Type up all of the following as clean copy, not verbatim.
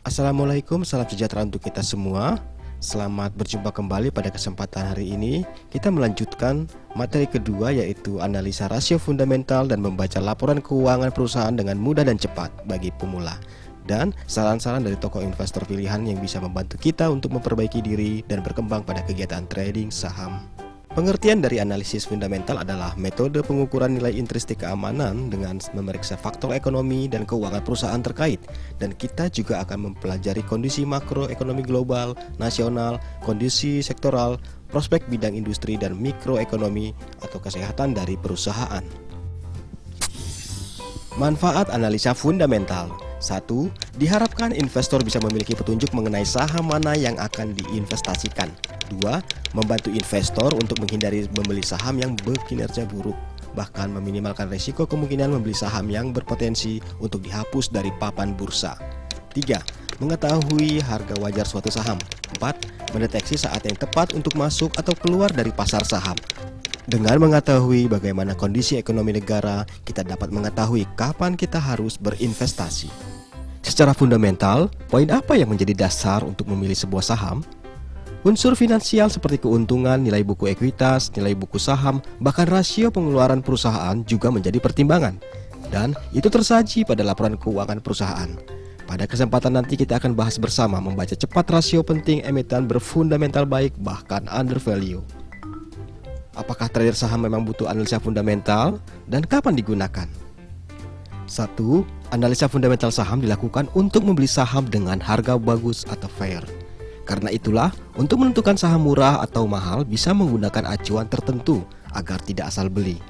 Assalamualaikum, salam sejahtera untuk kita semua. Selamat berjumpa kembali pada kesempatan hari ini. Kita melanjutkan materi kedua, yaitu analisa rasio fundamental dan membaca laporan keuangan perusahaan dengan mudah dan cepat bagi pemula, dan saran-saran dari tokoh investor pilihan yang bisa membantu kita untuk memperbaiki diri dan berkembang pada kegiatan trading saham. Pengertian dari analisis fundamental adalah metode pengukuran nilai intrinsik keamanan dengan memeriksa faktor ekonomi dan keuangan perusahaan terkait, dan kita juga akan mempelajari kondisi makroekonomi global, nasional, kondisi sektoral, prospek bidang industri, dan mikroekonomi atau kesehatan dari perusahaan. Manfaat analisa fundamental. 1. Diharapkan investor bisa memiliki petunjuk mengenai saham mana yang akan diinvestasikan. 2. Membantu investor untuk menghindari membeli saham yang berkinerja buruk, bahkan meminimalkan risiko kemungkinan membeli saham yang berpotensi untuk dihapus dari papan bursa. 3. Mengetahui harga wajar suatu saham. 4. Mendeteksi saat yang tepat untuk masuk atau keluar dari pasar saham. Dengan mengetahui bagaimana kondisi ekonomi negara, kita dapat mengetahui kapan kita harus berinvestasi. Secara fundamental, poin apa yang menjadi dasar untuk memilih sebuah saham? Unsur finansial seperti keuntungan, nilai buku ekuitas, nilai buku saham, bahkan rasio pengeluaran perusahaan juga menjadi pertimbangan. Dan itu tersaji pada laporan keuangan perusahaan. Pada kesempatan nanti kita akan bahas bersama membaca cepat rasio penting emiten berfundamental baik bahkan under value. Apakah trader saham memang butuh analisa fundamental dan kapan digunakan? 1. Analisa fundamental saham dilakukan untuk membeli saham dengan harga bagus atau fair. Karena itulah, untuk menentukan saham murah atau mahal bisa menggunakan acuan tertentu agar tidak asal beli.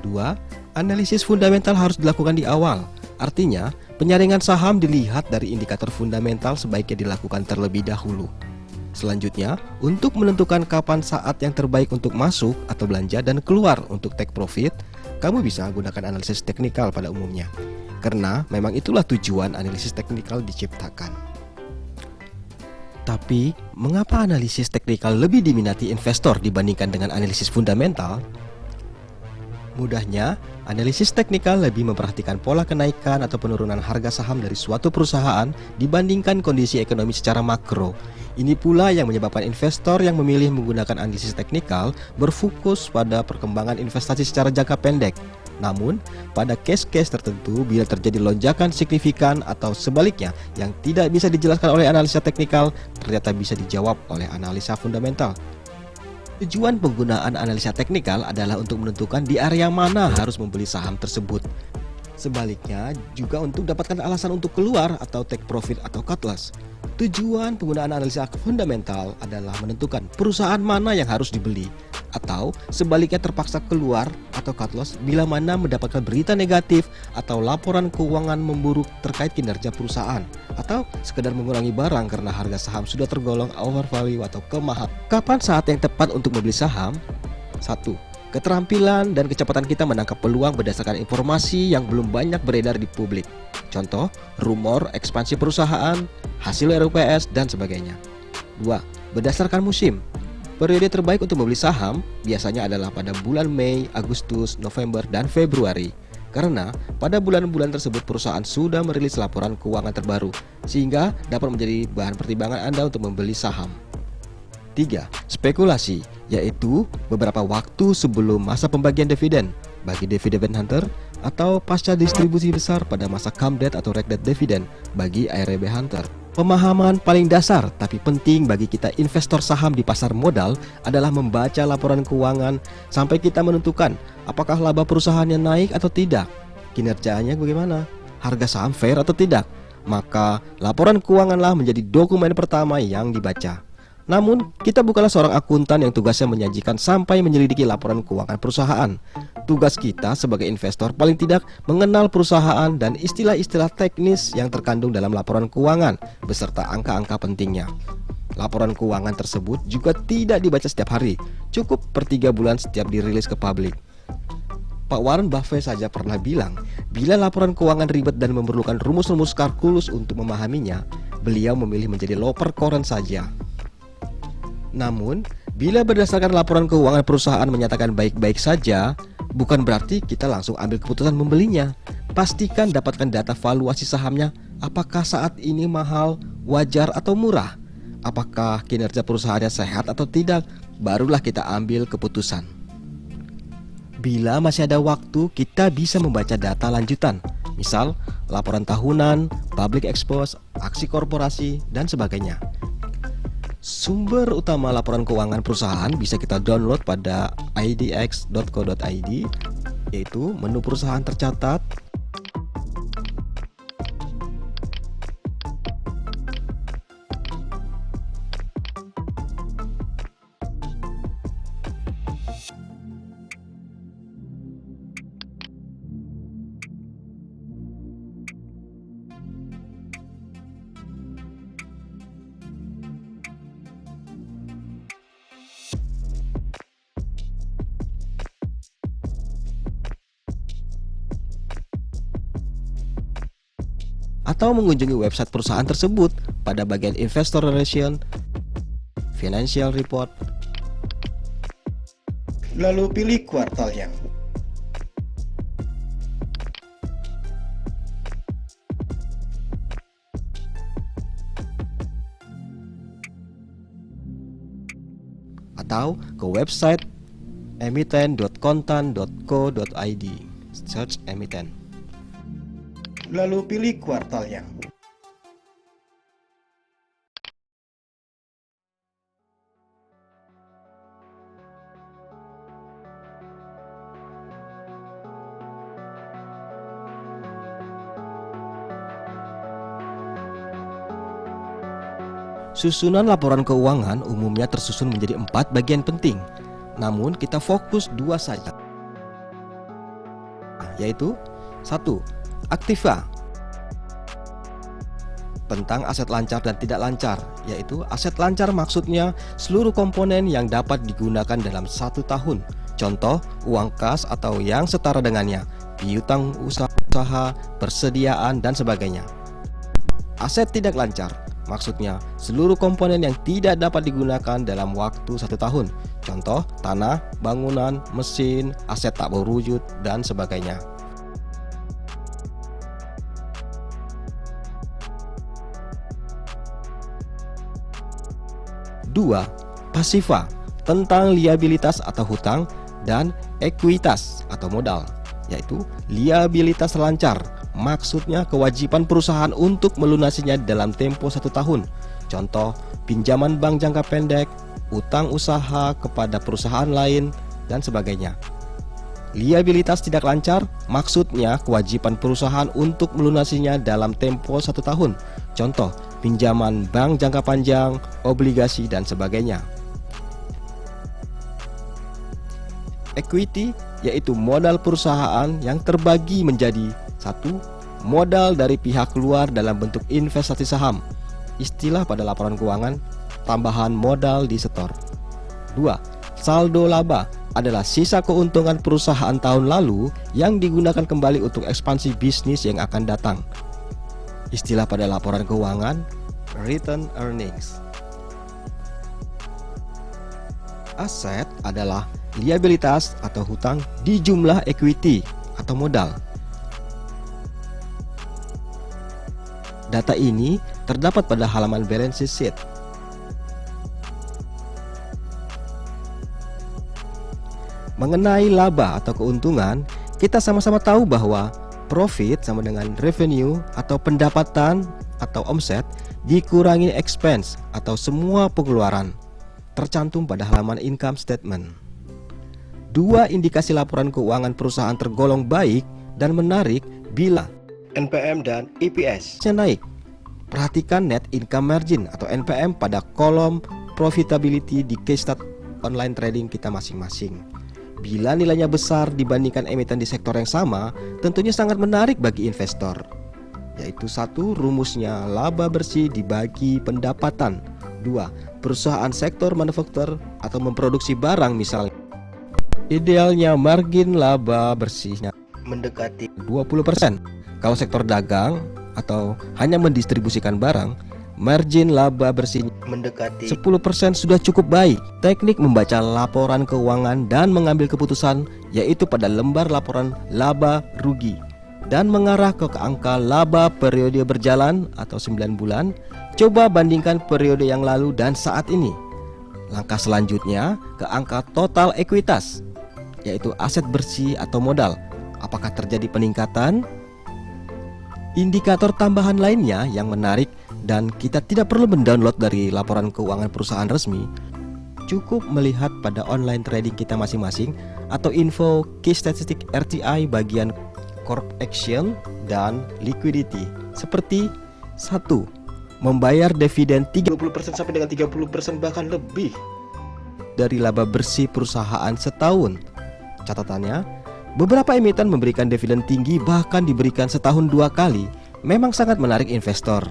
2. Analisis fundamental harus dilakukan di awal. Artinya, penyaringan saham dilihat dari indikator fundamental sebaiknya dilakukan terlebih dahulu. Selanjutnya, untuk menentukan kapan saat yang terbaik untuk masuk atau belanja dan keluar untuk take profit, kamu bisa gunakan analisis teknikal pada umumnya. Karena memang itulah tujuan analisis teknikal diciptakan. Tapi, mengapa analisis teknikal lebih diminati investor dibandingkan dengan analisis fundamental? Mudahnya, analisis teknikal lebih memperhatikan pola kenaikan atau penurunan harga saham dari suatu perusahaan dibandingkan kondisi ekonomi secara makro. Ini pula yang menyebabkan investor yang memilih menggunakan analisis teknikal berfokus pada perkembangan investasi secara jangka pendek. Namun, pada case-case tertentu bila terjadi lonjakan signifikan atau sebaliknya yang tidak bisa dijelaskan oleh analisa teknikal, ternyata bisa dijawab oleh analisa fundamental. Tujuan penggunaan analisa teknikal adalah untuk menentukan di area mana harus membeli saham tersebut. Sebaliknya, juga untuk dapatkan alasan untuk keluar atau take profit atau cut loss. Tujuan penggunaan analisa fundamental adalah menentukan perusahaan mana yang harus dibeli, atau sebaliknya terpaksa keluar atau cut loss bila mana mendapatkan berita negatif atau laporan keuangan memburuk terkait kinerja perusahaan, atau sekedar mengurangi barang karena harga saham sudah tergolong overvalue atau kemahal. Kapan saat yang tepat untuk membeli saham? 1. Keterampilan dan kecepatan kita menangkap peluang berdasarkan informasi yang belum banyak beredar di publik. Contoh, rumor ekspansi perusahaan, hasil RUPS, dan sebagainya. 2. Berdasarkan musim. Periode terbaik untuk membeli saham biasanya adalah pada bulan Mei, Agustus, November, dan Februari. Karena pada bulan-bulan tersebut perusahaan sudah merilis laporan keuangan terbaru, sehingga dapat menjadi bahan pertimbangan Anda untuk membeli saham. 3. Spekulasi, yaitu beberapa waktu sebelum masa pembagian dividen bagi dividend hunter, atau pasca distribusi besar pada masa come date atau reg date dividend bagi ARB hunter. Pemahaman paling dasar tapi penting bagi kita investor saham di pasar modal adalah membaca laporan keuangan sampai kita menentukan apakah laba perusahaannya naik atau tidak, kinerjanya bagaimana, harga saham fair atau tidak. Maka laporan keuanganlah menjadi dokumen pertama yang dibaca. Namun, kita bukanlah seorang akuntan yang tugasnya menyajikan sampai menyelidiki laporan keuangan perusahaan. Tugas kita sebagai investor paling tidak mengenal perusahaan dan istilah-istilah teknis yang terkandung dalam laporan keuangan beserta angka-angka pentingnya. Laporan keuangan tersebut juga tidak dibaca setiap hari, cukup per 3 bulan setiap dirilis ke publik. Pak Warren Buffett saja pernah bilang, bila laporan keuangan ribet dan memerlukan rumus-rumus kalkulus untuk memahaminya, beliau memilih menjadi loper koran saja. Namun, bila berdasarkan laporan keuangan perusahaan menyatakan baik-baik saja, bukan berarti kita langsung ambil keputusan membelinya. Pastikan dapatkan data valuasi sahamnya, apakah saat ini mahal, wajar atau murah? Apakah kinerja perusahaannya sehat atau tidak? Barulah kita ambil keputusan. Bila masih ada waktu, kita bisa membaca data lanjutan, misal laporan tahunan, public expose, aksi korporasi, dan sebagainya. Sumber utama laporan keuangan perusahaan bisa kita download pada idx.co.id, yaitu menu perusahaan tercatat, atau mengunjungi website perusahaan tersebut pada bagian Investor Relation, Financial Report, lalu pilih kuartalnya. atau ke website emiten.kontan.co.id, search emiten. Lalu pilih kuartalnya. Susunan laporan keuangan umumnya tersusun menjadi 4 bagian penting. Namun kita fokus 2 saja, yaitu 1. Aktiva, tentang aset lancar dan tidak lancar, yaitu aset lancar maksudnya seluruh komponen yang dapat digunakan dalam 1 tahun. Contoh, uang kas atau yang setara dengannya, piutang usaha, persediaan, dan sebagainya. Aset tidak lancar maksudnya seluruh komponen yang tidak dapat digunakan dalam waktu 1 tahun. Contoh, tanah, bangunan, mesin, aset tak berwujud, dan sebagainya. 2. Pasiva, tentang liabilitas atau hutang, dan ekuitas atau modal, yaitu liabilitas lancar, maksudnya kewajiban perusahaan untuk melunasinya dalam tempo 1 tahun. Contoh, pinjaman bank jangka pendek, utang usaha kepada perusahaan lain, dan sebagainya. Liabilitas tidak lancar, maksudnya kewajiban perusahaan untuk melunasinya dalam tempo 1 tahun. Contoh, pinjaman bank jangka panjang, obligasi, dan sebagainya. Equity, yaitu modal perusahaan yang terbagi menjadi 1. Modal dari pihak luar dalam bentuk investasi saham, istilah pada laporan keuangan, tambahan modal di setor. 2. Saldo laba adalah sisa keuntungan perusahaan tahun lalu yang digunakan kembali untuk ekspansi bisnis yang akan datang, istilah pada laporan keuangan, return earnings. Aset adalah liabilitas atau hutang di jumlah equity atau modal. Data ini terdapat pada halaman balance sheet. Mengenai laba atau keuntungan, kita sama-sama tahu bahwa profit sama dengan revenue atau pendapatan atau omset dikurangi expense atau semua pengeluaran, tercantum pada halaman income statement. 2 indikasi laporan keuangan perusahaan tergolong baik dan menarik bila NPM dan EPS naik. Perhatikan net income margin atau NPM pada kolom profitability di case stat online trading kita masing-masing. Bila nilainya besar dibandingkan emiten di sektor yang sama, tentunya sangat menarik bagi investor. Yaitu 1. Rumusnya laba bersih dibagi pendapatan. 2. Perusahaan sektor manufaktur atau memproduksi barang misalnya, idealnya margin laba bersihnya mendekati 20%. Kalau sektor dagang atau hanya mendistribusikan barang, margin laba bersih mendekati 10% sudah cukup baik. Teknik membaca laporan keuangan dan mengambil keputusan yaitu pada lembar laporan laba rugi. dan mengarah ke angka laba periode berjalan atau 9 bulan, coba bandingkan periode yang lalu dan saat ini. Langkah selanjutnya ke angka total ekuitas, yaitu aset bersih atau modal. Apakah terjadi peningkatan? Indikator tambahan lainnya yang menarik dan kita tidak perlu mendownload dari laporan keuangan perusahaan resmi, cukup melihat pada online trading kita masing-masing atau info key statistik RTI bagian corp action dan liquidity. Seperti 1. Membayar dividen 20% sampai dengan 30% bahkan lebih dari laba bersih perusahaan setahun. Catatannya, beberapa emiten memberikan dividen tinggi bahkan diberikan setahun 2 kali. Memang sangat menarik investor.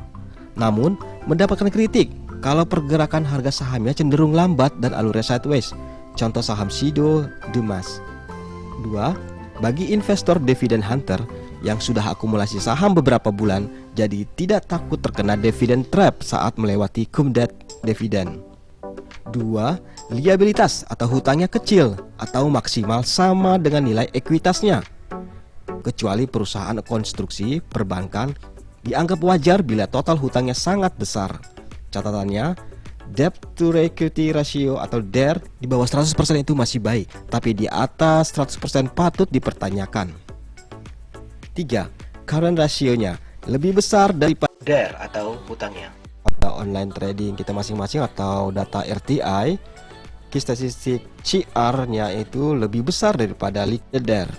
Namun, mendapatkan kritik kalau pergerakan harga sahamnya cenderung lambat dan alurnya sideways. Contoh saham Sido, Demas. 2. Bagi investor dividen hunter yang sudah akumulasi saham beberapa bulan, jadi tidak takut terkena dividen trap saat melewati cum debt dividen. 2. Liabilitas atau hutangnya kecil atau maksimal sama dengan nilai ekuitasnya. Kecuali perusahaan konstruksi, perbankan dianggap wajar bila total hutangnya sangat besar. Catatannya, debt to equity ratio atau DER di bawah 100% itu masih baik, tapi di atas 100% patut dipertanyakan. 3. Current ratio-nya lebih besar daripada DER atau hutangnya. online trading kita masing-masing atau data RTI. Key statistik CR-nya itu lebih besar daripada DER.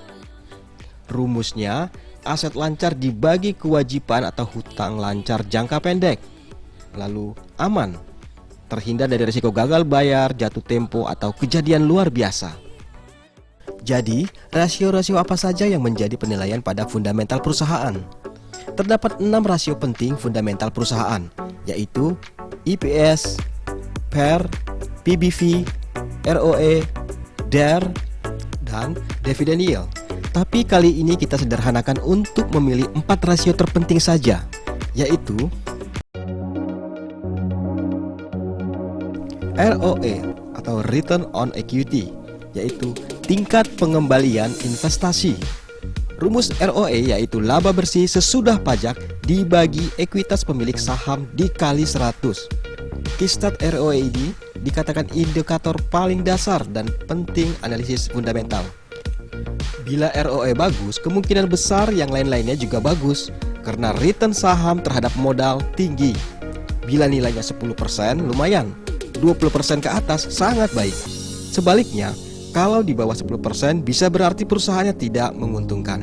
Rumusnya, aset lancar dibagi kewajiban atau hutang lancar jangka pendek. Lalu aman, terhindar dari risiko gagal bayar, jatuh tempo, atau kejadian luar biasa. Jadi, rasio-rasio apa saja yang menjadi penilaian pada fundamental perusahaan? Terdapat 6 rasio penting fundamental perusahaan, yaitu EPS, PER, PBV, ROE, DER, dan dividend yield. Tapi kali ini kita sederhanakan untuk memilih 4 rasio terpenting saja, yaitu ROE atau Return on Equity, yaitu tingkat pengembalian investasi. Rumus ROE yaitu laba bersih sesudah pajak dibagi ekuitas pemilik saham dikali 100. Kistat ROE ini dikatakan indikator paling dasar dan penting analisis fundamental. Bila ROE bagus, kemungkinan besar yang lain-lainnya juga bagus karena return saham terhadap modal tinggi. Bila nilainya 10% lumayan, 20% ke atas sangat baik. Sebaliknya, kalau di bawah 10% bisa berarti perusahaannya tidak menguntungkan.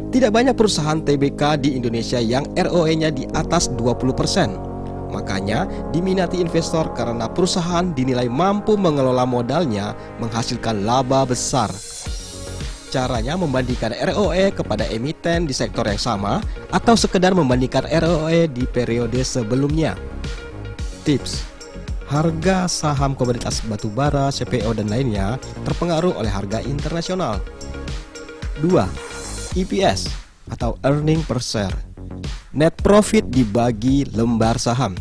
Tidak banyak perusahaan TBK di Indonesia yang ROE-nya di atas 20%. Makanya diminati investor karena perusahaan dinilai mampu mengelola modalnya menghasilkan laba besar. Caranya membandingkan ROE kepada emiten di sektor yang sama atau sekedar membandingkan ROE di periode sebelumnya. Tips: harga saham komoditas batubara, CPO dan lainnya terpengaruh oleh harga internasional. 2. EPS atau earning per share. Net profit dibagi lembar saham,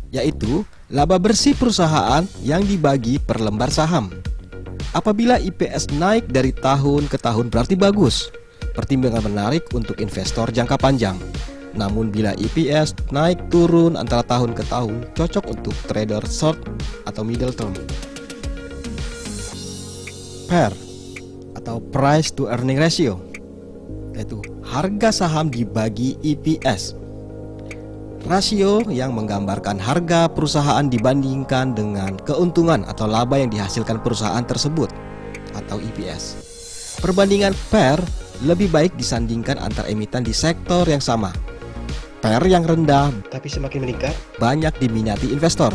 yaitu laba bersih perusahaan yang dibagi per lembar saham. Apabila EPS naik dari tahun ke tahun berarti bagus, pertimbangan menarik untuk investor jangka panjang. Namun bila EPS naik turun antara tahun ke tahun, cocok untuk trader short atau middle term. PER atau price to earning ratio, yaitu harga saham dibagi EPS. Rasio yang menggambarkan harga perusahaan dibandingkan dengan keuntungan atau laba yang dihasilkan perusahaan tersebut atau EPS. Perbandingan PER lebih baik disandingkan antar emiten di sektor yang sama. PER yang rendah Tapi semakin meningkat, banyak diminati investor.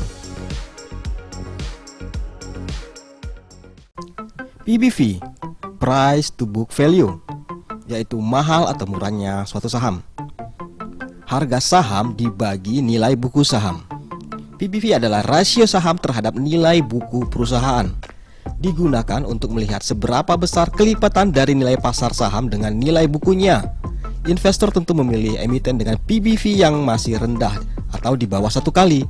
PBV, price to book value, yaitu mahal atau murahnya suatu saham. Harga saham dibagi nilai buku saham. PBV adalah rasio saham terhadap nilai buku perusahaan. Digunakan untuk melihat seberapa besar kelipatan dari nilai pasar saham dengan nilai bukunya. Investor tentu memilih emiten dengan PBV yang masih rendah atau di bawah 1 kali.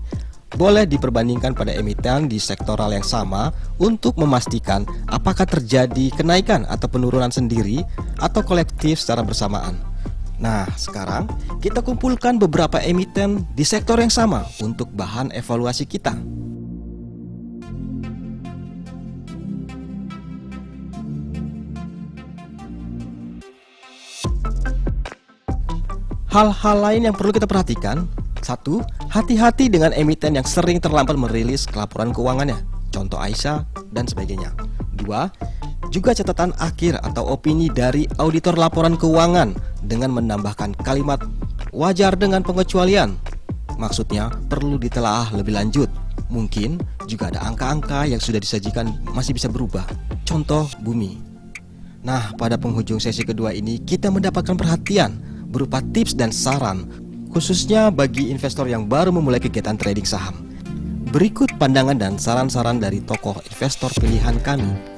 boleh diperbandingkan pada emiten di sektoral yang sama untuk memastikan apakah terjadi kenaikan atau penurunan sendiri atau kolektif secara bersamaan. Nah, sekarang kita kumpulkan beberapa emiten di sektor yang sama untuk bahan evaluasi kita. Hal-hal lain yang perlu kita perhatikan: 1. Hati-hati dengan emiten yang sering terlambat merilis laporan keuangannya, contoh Aisyah dan sebagainya. 2. Juga catatan akhir atau opini dari auditor laporan keuangan dengan menambahkan kalimat wajar dengan pengecualian. Maksudnya perlu ditelaah lebih lanjut. Mungkin juga ada angka-angka yang sudah disajikan masih bisa berubah, contoh bumi. Nah, pada penghujung sesi kedua ini kita mendapatkan perhatian berupa tips dan saran khususnya bagi investor yang baru memulai kegiatan trading saham. Berikut pandangan dan saran-saran dari tokoh investor pilihan kami.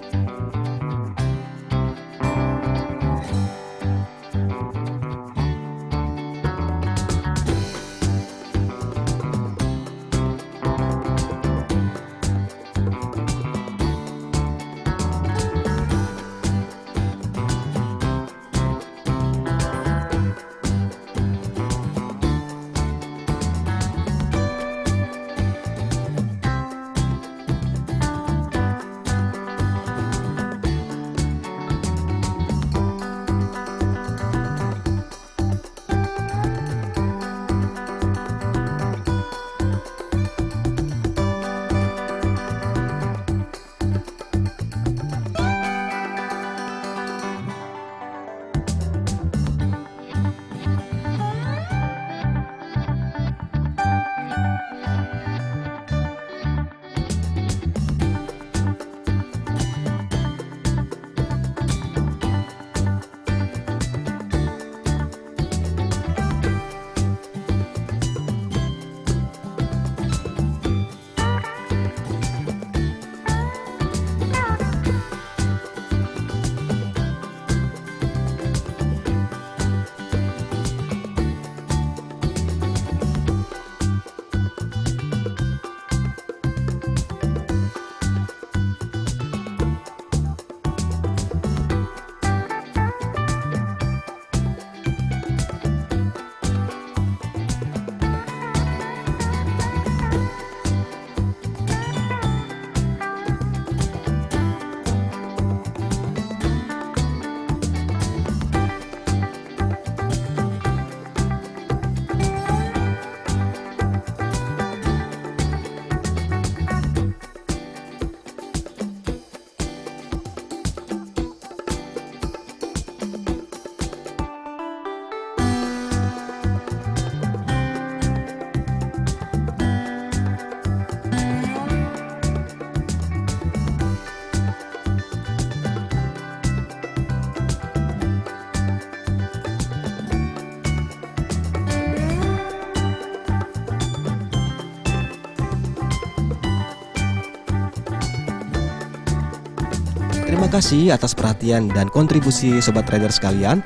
Terima kasih atas perhatian dan kontribusi sobat trader sekalian.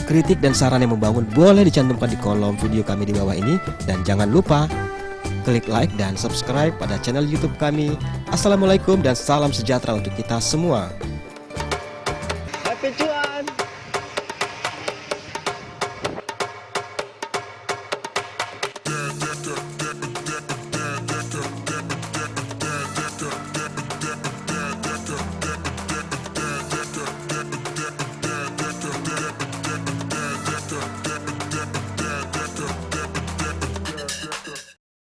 Kritik dan saran yang membangun boleh dicantumkan di kolom video kami di bawah ini. Dan jangan lupa klik like dan subscribe pada channel YouTube kami. Assalamualaikum dan salam sejahtera untuk kita semua.